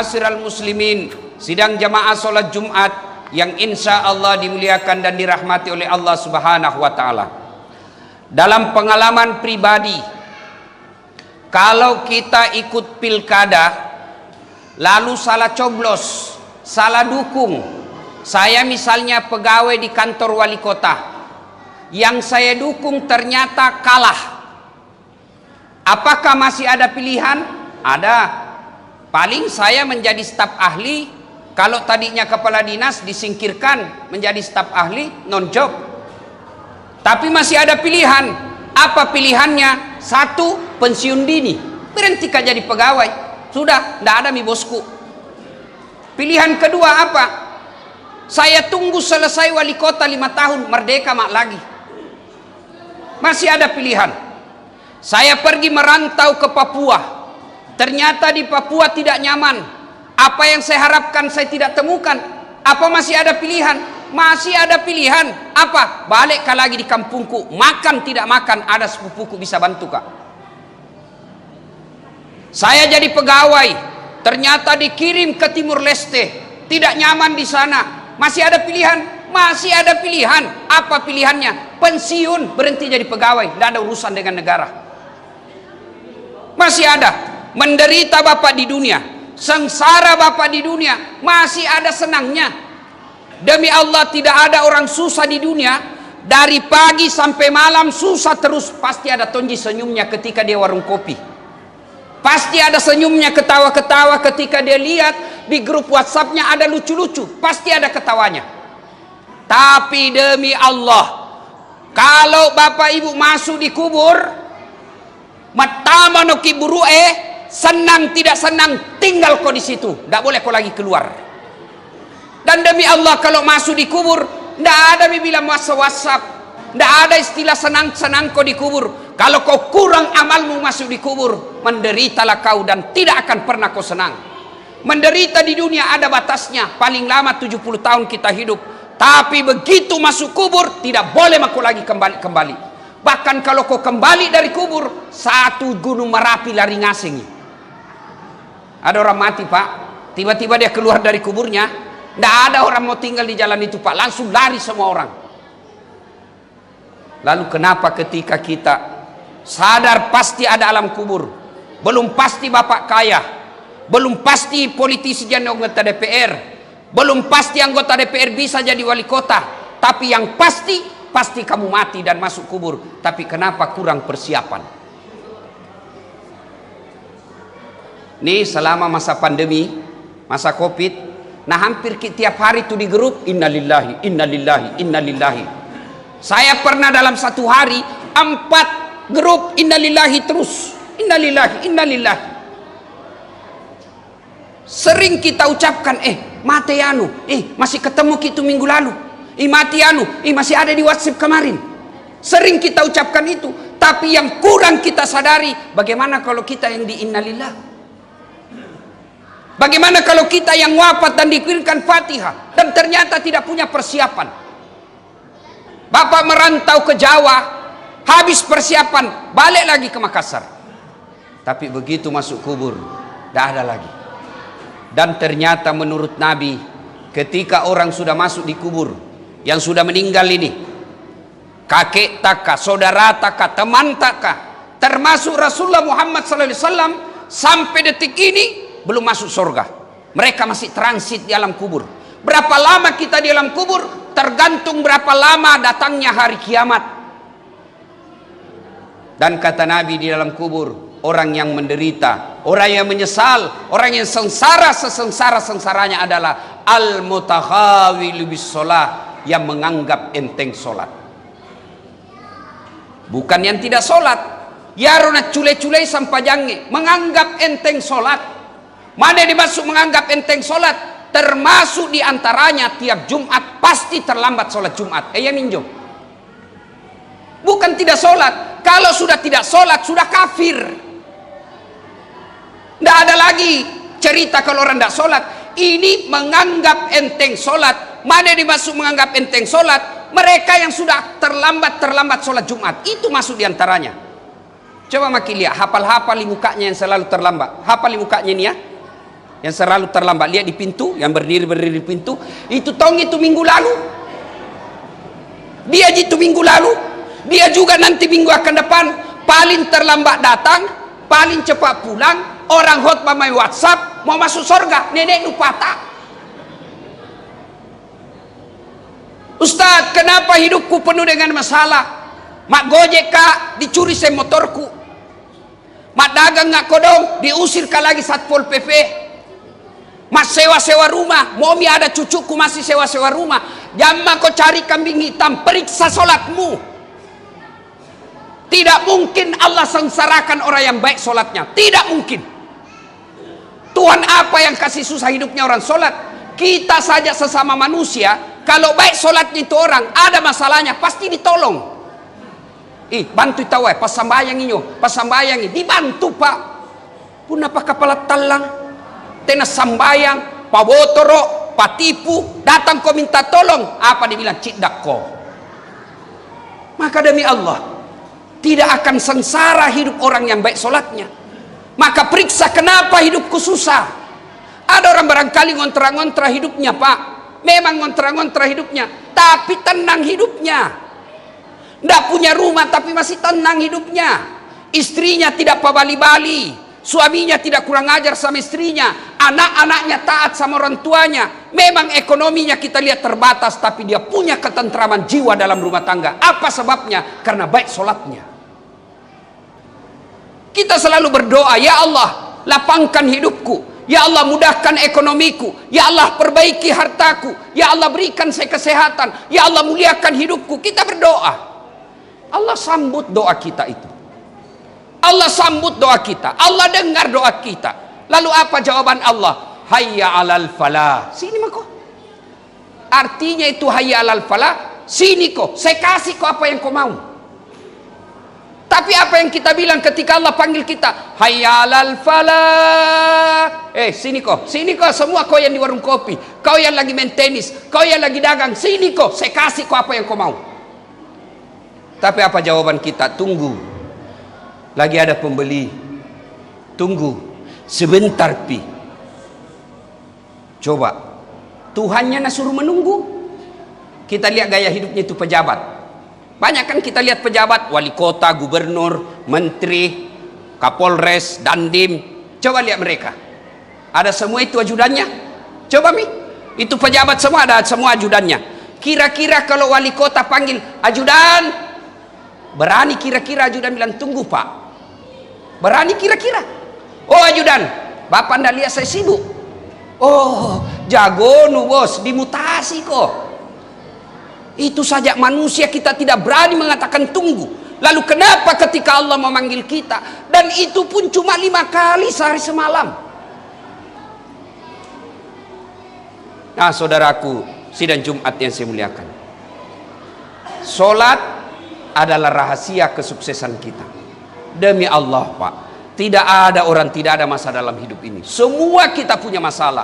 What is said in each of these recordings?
Ma'asyiral muslimin, sidang jamaah sholat Jumat yang insya Allah dimuliakan dan dirahmati oleh Allah Subhanahu wa Ta'ala. Dalam pengalaman pribadi, kalau kita ikut pilkada lalu salah coblos, salah dukung, saya misalnya pegawai di kantor wali kota, yang saya dukung ternyata kalah, apakah masih ada pilihan? Ada. Paling saya menjadi staf ahli. Kalau tadinya kepala dinas disingkirkan menjadi staf ahli, non job. Tapi masih ada pilihan. Apa pilihannya? Satu, pensiun dini, berhenti jadi pegawai. Sudah, tidak ada mi bosku. Pilihan kedua apa? Saya tunggu selesai wali kota 5 tahun, merdeka mak lagi. Masih ada pilihan. Saya pergi merantau ke Papua. Ternyata di Papua tidak nyaman. Apa yang saya harapkan saya tidak temukan. Apa masih ada pilihan? Masih ada pilihan. Apa? Balik lagi di kampungku. Makan tidak makan, ada sepupuku bisa bantu kak. Saya jadi pegawai. Ternyata dikirim ke Timur Leste. Tidak nyaman di sana. Masih ada pilihan? Masih ada pilihan. Apa pilihannya? Pensiun, berhenti jadi pegawai. Tidak ada urusan dengan negara. Masih ada. Menderita bapak di dunia, sengsara bapak di dunia, masih ada senangnya. Demi Allah, tidak ada orang susah di dunia. Dari pagi sampai malam susah terus. Pasti ada tonji senyumnya ketika dia warung kopi. Pasti ada senyumnya, ketawa-ketawa ketika dia lihat di grup WhatsApp-nya ada lucu-lucu. Pasti ada ketawanya. Tapi demi Allah, kalau bapak ibu masuk di kubur, matama no kiburu senang tidak senang tinggal kau di situ, tidak boleh kau lagi keluar. Dan demi Allah, kalau masuk di kubur tidak ada bilang WhatsApp, tidak ada istilah senang-senang kau di kubur. Kalau kau kurang amalmu masuk di kubur, menderitalah kau dan tidak akan pernah kau senang. Menderita di dunia ada batasnya, paling lama 70 tahun kita hidup. Tapi begitu masuk kubur tidak boleh kau lagi kembali. Bahkan kalau kau kembali dari kubur, satu gunung Merapi lari ngasing. Ada orang mati pak, tiba-tiba dia keluar dari kuburnya, tidak ada orang mau tinggal di jalan itu pak, langsung lari semua orang. Lalu kenapa ketika kita sadar pasti ada alam kubur, belum pasti bapak kaya, belum pasti politisi jadi anggota DPR, belum pasti anggota DPR bisa jadi wali kota, tapi yang pasti kamu mati dan masuk kubur. Tapi kenapa kurang persiapan? Nih selama masa pandemi, masa Covid, nah hampir tiap hari itu di grup innalillahi, innalillahi, innalillahi. Saya pernah dalam satu hari 4 grup innalillahi terus, innalillahi, innalillahi. Sering kita ucapkan, mati anu, masih ketemu kita minggu lalu, mati anu, masih ada di WhatsApp kemarin. Sering kita ucapkan itu, tapi yang kurang kita sadari, bagaimana kalau kita yang di innalillah? Bagaimana kalau kita yang wafat dan dikirimkan Fatihah dan ternyata tidak punya persiapan? Bapak merantau ke Jawa, habis persiapan, balik lagi ke Makassar. Tapi begitu masuk kubur, tidak ada lagi. Dan ternyata menurut Nabi, ketika orang sudah masuk di kubur, yang sudah meninggal ini, kakek taka, saudara taka, teman taka, termasuk Rasulullah Muhammad SAW, sampai detik ini belum masuk surga. Mereka masih transit di alam kubur. Berapa lama kita di alam kubur tergantung berapa lama datangnya hari kiamat. Dan kata Nabi, di dalam kubur orang yang menderita, orang yang menyesal, orang yang sengsara sesengsara-sengsaranya adalah al-mutakhawilu bis shalah, yang menganggap enteng solat. Bukan yang tidak solat, ya rona cule-cule sampajange menganggap enteng solat. Mana yang dimaksud menganggap enteng solat? Termasuk diantaranya tiap Jumat pasti terlambat solat Jumat. Ya minjom. Bukan tidak solat. Kalau sudah tidak solat sudah kafir. Tidak ada lagi cerita kalau orang tidak solat. Ini menganggap enteng solat. Mana yang dimaksud menganggap enteng solat? Mereka yang sudah terlambat solat Jumat. Itu masuk diantaranya. Coba makin lihat. Hafal-hafal mukanya yang selalu terlambat. Hafal mukanya ini ya. yang selalu terlambat. Lihat di pintu, yang berdiri di pintu, itu tong itu minggu lalu. Dia itu minggu lalu. Dia juga nanti minggu akan depan. Paling terlambat datang, paling cepat pulang. Orang khotbah main WhatsApp, mau masuk surga, nenek lupa tak. Ustaz, kenapa hidupku penuh dengan masalah? Mak gojek kak, dicuri saya motorku. Mak dagang ngak kodong, diusir kak lagi Satpol PP. Mak sewa-sewa rumah, momi ada cucuku masih sewa-sewa rumah. Jamma kau cari kambing hitam, periksa solatmu. Tidak mungkin Allah sengsarakan orang yang baik solatnya. Tidak mungkin. Tuhan apa yang kasih susah hidupnya orang solat? Kita saja sesama manusia. Kalau baik solatnya itu orang, ada masalahnya, pasti ditolong. Bantu tawai, pas sambayang inyo, pas sambayang ini, dibantu pak. Pun apa kepala talang, tenas sambayang, pak botoro, pak tipu, datang kau minta tolong, apa dibilang cidak kau. Maka demi Allah, tidak akan sengsara hidup orang yang baik solatnya. Maka periksa kenapa hidupku susah. Ada orang barangkali ngontra-ngontra hidupnya pak, memang ngontra-ngontra hidupnya, tapi tenang hidupnya. Tidak punya rumah tapi masih tenang hidupnya. Istrinya tidak pabali-bali, suaminya tidak kurang ajar sama istrinya, anak-anaknya taat sama orang tuanya. Memang ekonominya kita lihat terbatas, tapi dia punya ketentraman jiwa dalam rumah tangga. Apa sebabnya? Karena baik solatnya. Kita selalu berdoa, ya Allah lapangkan hidupku, ya Allah mudahkan ekonomiku, ya Allah perbaiki hartaku, ya Allah berikan saya kesehatan, ya Allah muliakan hidupku. Kita berdoa, Allah sambut doa kita itu. Allah sambut doa kita, Allah dengar doa kita. Lalu apa jawaban Allah? Hayya alal falah. Sini mako. Artinya itu hayya alal falah, sini kok, saya kasih kok apa yang kau mau. Tapi apa yang kita bilang ketika Allah panggil kita? Hayya alal falah. Sini kok, semua kau yang di warung kopi, kau yang lagi main tenis, kau yang lagi dagang, sini kok, saya kasih kok apa yang kau mau. Tapi apa jawaban kita? Tunggu, lagi ada pembeli. Tunggu sebentar pi. Coba Tuhannya nak suruh menunggu. Kita lihat gaya hidupnya itu pejabat. Banyak kan kita lihat pejabat, wali kota, gubernur, menteri, kapolres, dandim. Coba lihat mereka, ada semua itu ajudannya. Coba mi, itu pejabat semua ada semua ajudannya. Kira-kira kalau wali kota panggil ajudan, berani kira-kira ajudan bilang tunggu pak? Berani kira-kira? Oh ajudan, bapak ndak lihat saya sibuk. Oh jago nu bos, dimutasi kok. Itu saja manusia kita tidak berani mengatakan tunggu. Lalu kenapa ketika Allah memanggil kita, dan itu pun cuma 5 kali sehari semalam. Nah saudaraku, sidang Jumat yang saya muliakan, solat adalah rahasia kesuksesan kita. Demi Allah pak, tidak ada orang tidak ada masalah dalam hidup ini. Semua kita punya masalah.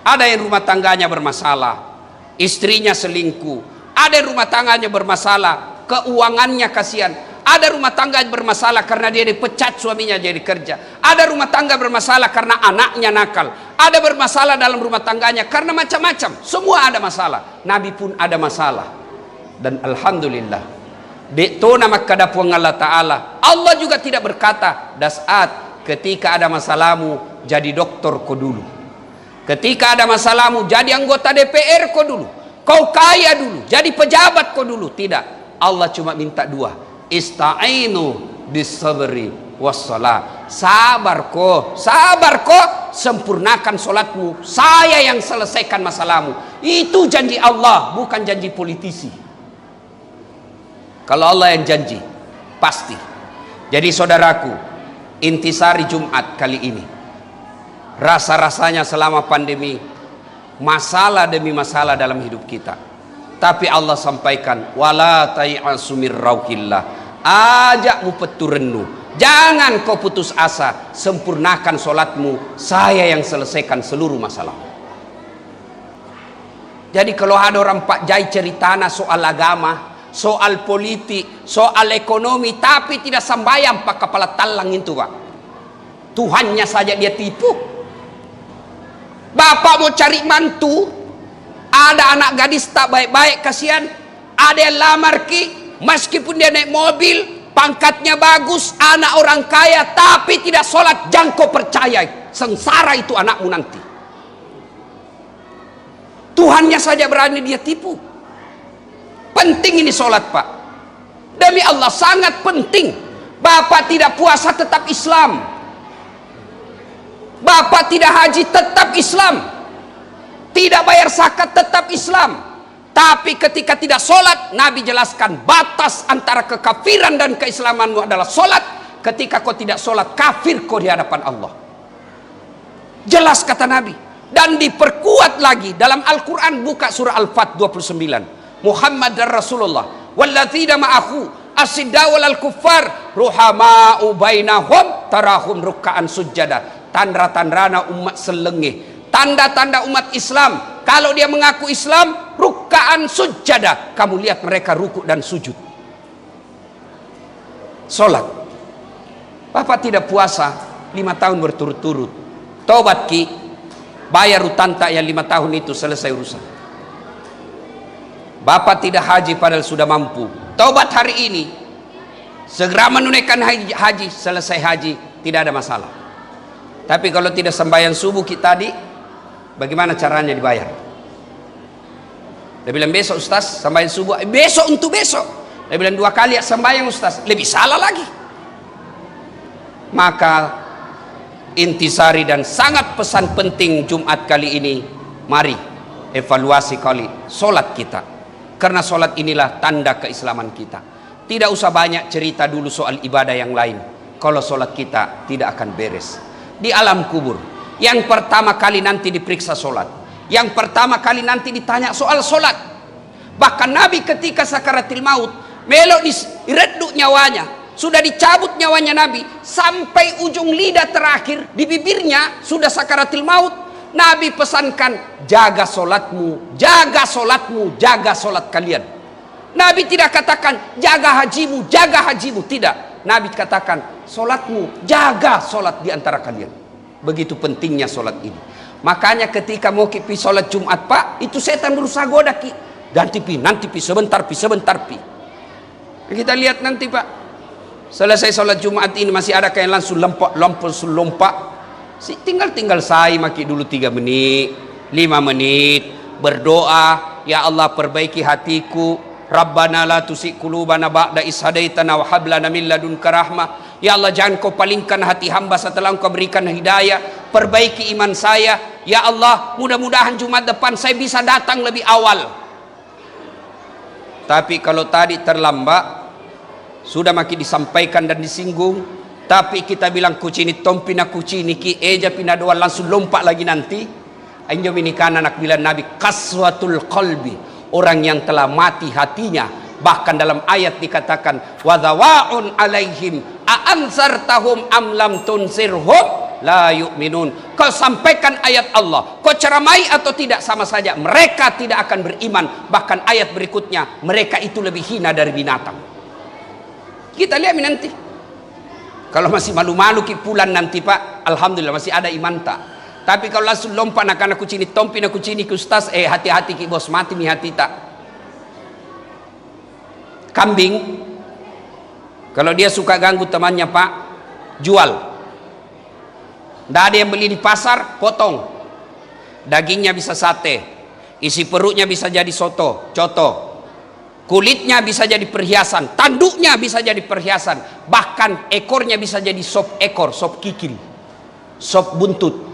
Ada yang rumah tangganya bermasalah, istrinya selingkuh. Ada rumah tangganya bermasalah, keuangannya kasihan. Ada rumah tangga bermasalah karena dia dipecat suaminya jadi kerja. Ada rumah tangga bermasalah karena anaknya nakal. Ada bermasalah dalam rumah tangganya karena macam-macam. Semua ada masalah. Nabi pun ada masalah. Dan alhamdulillah, itu nama kadapuang Allah Ta'ala. Allah juga tidak berkata, dasat ketika ada masalahmu jadi doktor kau dulu. Ketika ada masalahmu jadi anggota DPR kau dulu. Kau kaya dulu, jadi pejabat kau dulu. Tidak, Allah cuma minta 2. Ista'inu bisabri wassalah. Sabar kau, sempurnakan solatmu. Saya yang selesaikan masalahmu. Itu janji Allah, bukan janji politisi. Kalau Allah yang janji, pasti. Jadi saudaraku, intisari Jumat kali ini, rasa-rasanya selama pandemi, masalah demi masalah dalam hidup kita. Tapi Allah sampaikan, wala tai'asu mir rauhillah. Ajakmu peturenu. Jangan kau putus asa, sempurnakan solatmu. Saya yang selesaikan seluruh masalah. Jadi kalau ada orang Pak Jai ceritana soal agama, soal politik, soal ekonomi, tapi tidak sambayang pak kepala talang itu pak. Tuhannya saja dia tipu. Bapak mau cari mantu, ada anak gadis tak baik-baik, kasihan. Ada yang lamar ki, meskipun dia naik mobil, pangkatnya bagus, anak orang kaya, tapi tidak sholat, jangan kau percaya, sengsara itu anakmu nanti. Tuhannya saja berani dia tipu. Penting ini sholat, Pak. Demi Allah sangat penting. Bapak tidak puasa tetap Islam, bapak tidak haji tetap Islam, tidak bayar zakat tetap Islam. Tapi ketika tidak sholat, Nabi jelaskan batas antara kekafiran dan keislamanmu adalah sholat. Ketika kau tidak sholat, kafir kau di hadapan Allah. Jelas kata Nabi. Dan diperkuat lagi dalam Al-Quran, buka surah Al-Fat 29. Muhammad dan Rasulullah walladzina ma'ahu asiddaw wal kuffar ruhama'u bainahum tarahum ruk'an sujada. Tanda-tanda umat selengeh, tanda-tanda umat Islam, kalau dia mengaku Islam, ruk'an sujada, kamu lihat mereka rukuk dan sujud. Sholat. Bapak tidak puasa 5 tahun berturut-turut, tobat ki, bayar utang tak yang 5 tahun itu, selesai urusan. Bapak tidak haji padahal sudah mampu, tobat hari ini, segera menunaikan haji, selesai haji, tidak ada masalah. Tapi kalau tidak sembahyang subuh kita tadi, bagaimana caranya dibayar? Dia bilang besok Ustaz sembahyang subuh, besok untuk besok. Dia bilang 2 kali ya sembahyang Ustaz, lebih salah lagi. Maka intisari dan sangat pesan penting Jumat kali ini, mari evaluasi kali solat kita, karena solat inilah tanda keislaman kita. Tidak usah banyak cerita dulu soal ibadah yang lain, kalau solat kita tidak akan beres. Di alam kubur, yang pertama kali nanti diperiksa solat, yang pertama kali nanti ditanya soal solat. Bahkan Nabi ketika sakaratil maut, melok direduk nyawanya, sudah dicabut nyawanya Nabi, sampai ujung lidah terakhir di bibirnya sudah sakaratil maut. Nabi pesankan, jaga solatmu, jaga solatmu, jaga solat kalian. Nabi tidak katakan jaga hajimu, tidak. Nabi katakan solatmu, jaga solat di antara kalian. Begitu pentingnya solat ini. Makanya ketika mau pi solat Jumat, Pak, itu setan berusaha goda ki, nanti pi sebentar pi. Kita lihat nanti, Pak, selesai solat Jumat ini masih ada kayak langsung lompat. Tinggal saya maki dulu 3 menit, 5 menit berdoa, ya Allah perbaiki hatiku, Rabbana la tusik qulubana ba'da is hadaitana wa hab lana min ladunka rahmah. Ya Allah, jangan kau palingkan hati hamba setelah engkau berikan hidayah. Perbaiki iman saya. Ya Allah, mudah-mudahan Jumat depan saya bisa datang lebih awal. Tapi kalau tadi terlambat, sudah makin disampaikan dan disinggung, tapi kita bilang kucini tompina kucini ki eja pina doa langsung lompat lagi nanti. Anjo ini kan anak bilang Nabi kaswatul qalbi, orang yang telah mati hatinya. Bahkan dalam ayat dikatakan wadhawaun alaihim a'anzartahum am lam tunsirhum la yu'minun. Kau sampaikan ayat Allah, kau ceramai atau tidak sama saja, mereka tidak akan beriman. Bahkan ayat berikutnya, mereka itu lebih hina dari binatang. Kita lihat nanti, kalau masih malu-malu kipulan nanti, Pak, alhamdulillah masih ada iman tak. Tapi kalau langsung lompat nak aku cini tompi nak cini ke ustaz, hati-hati ki bos, mati mi hati tak. Kambing, kalau dia suka ganggu temannya, Pak, jual. Tidak ada yang beli di pasar, potong. Dagingnya bisa sate, isi perutnya bisa jadi soto, coto, kulitnya bisa jadi perhiasan, tanduknya bisa jadi perhiasan, bahkan ekornya bisa jadi sop ekor, sop kikil, sop buntut.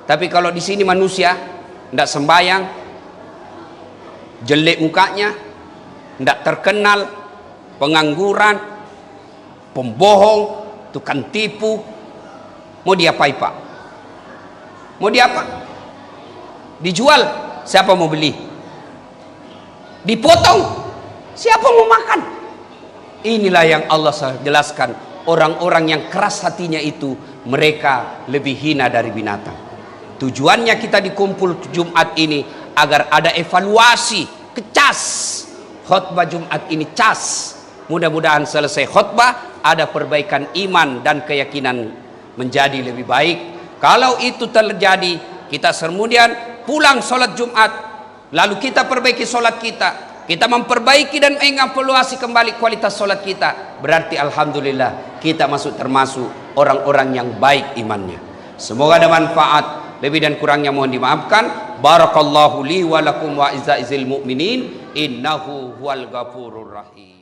Tapi kalau di sini manusia tidak sembayang, jelek mukanya, tidak terkenal, pengangguran, pembohong, tukang tipu, mau diapain, Pak? Mau diapa? Dijual, siapa mau beli? Dipotong, siapa mau makan? Inilah yang Allah jelaskan, orang-orang yang keras hatinya itu, mereka lebih hina dari binatang. Tujuannya kita dikumpul Jumat ini agar ada evaluasi, kecas. Khutbah Jumat ini cas. Mudah-mudahan selesai khutbah ada perbaikan iman dan keyakinan menjadi lebih baik. Kalau itu terjadi, kita kemudian pulang sholat Jumat, lalu kita perbaiki sholat kita memperbaiki dan mengevaluasi kembali kualitas sholat kita, berarti alhamdulillah kita termasuk orang-orang yang baik imannya. Semoga ada manfaat, lebih dan kurangnya mohon dimaafkan. Barakallahu li wa lakum wa izza'izil mu'minin, innahu huwal ghafurur rahim.